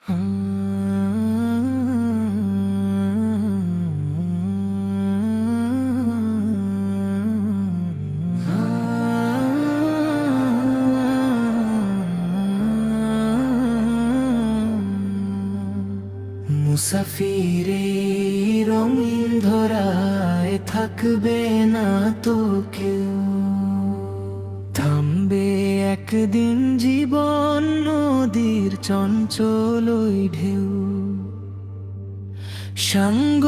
মুসাফিরে রঙিন ধরায় থাকবে না তো কেউ, থামবে একদিন জীবন নদীর চঞ্চল ওই ঢেউ। সাঙ্গ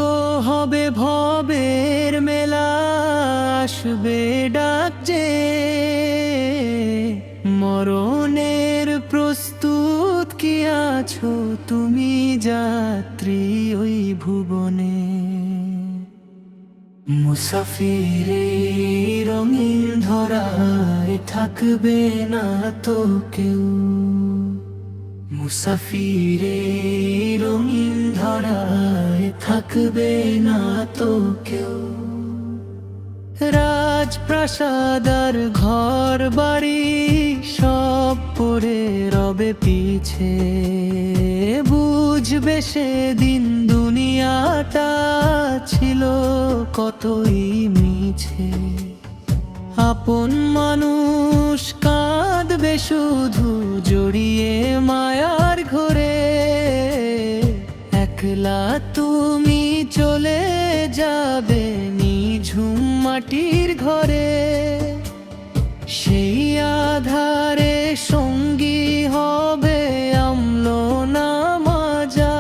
হবে ভবের মেলা, আসবে ডাক যে মরণের প্রস্তুত কি আছো তুমি যাত্রী ওই ভুবনে। মুসাফিরে রঙিন ধরায় থাকবে না তো কেউ, মুসাফিরে রঙিন ধরায় থাকবে না তো কেউ। রাজপ্রাসাদ আর ঘর বাড়ি সব পড়ে রবে পিছে, বুঝবে সেদিন দুনিয়াটা ছিল কতই মিছে। আপন মানুষ কাঁদবে শুধু জড়িয়ে মায়ার ঘরে, একলা তুমি চলে যাবে নিঝুম মাটির ঘরে। সেই আধারে সঙ্গী হবে অম্ল নামাজার।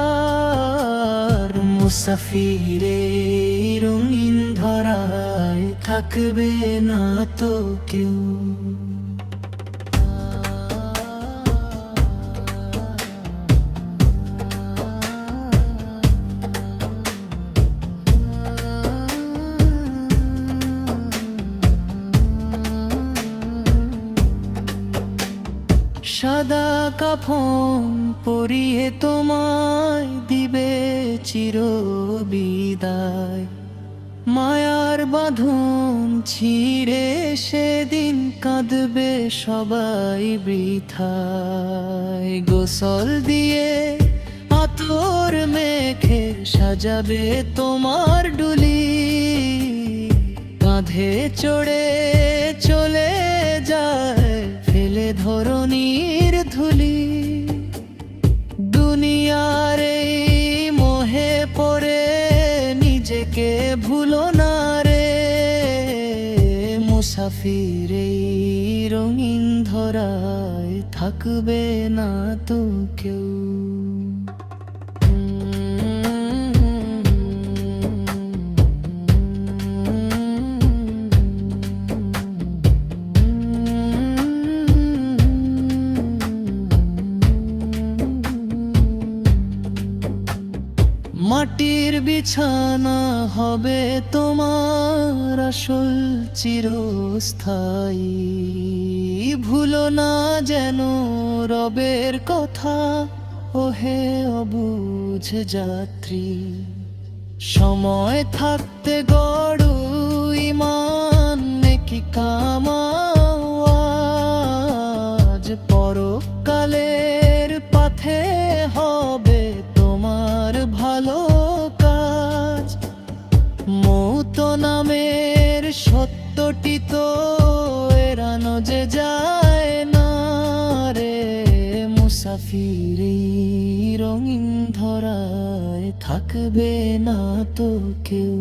মুসাফিরে রঙিন ধরায় থাকবে না তো কেউ। সাদা কাফন পরিয়ে তোমায় দিবে চির বিদায়, মায়ার বাঁধন ছিঁড়ে সেদিন কাঁদবে সবাই বৃথায়। গোসল দিয়ে আতর মেখে সাজাবে তোমার ডুলি, কাঁধে চড়ে চলে যায় ফেলে ধরণীর ধুলি। দুনিয়ার এই মোহে পড়ে নিজেকে ভুলো না রে, মুসাফির এই রঙিন ধরায় থাকবে না তো কেউ। মাটির বিছানা হবে তোমার আসল চিরস্থায়ী, ভুলো না যেন রবের কথা ওহে অবুঝ যাত্রী। সময় থাকতে গড়ো ঈমান নেকি কামাও আজ, পরকালের পথে হবে তোমার ভালো কাজ। মৌত নামের সত্যটি তো এড়ানো যে যায় না রে, মুসাফির এই রঙিন ধরায় থাকবে না তো কেউ।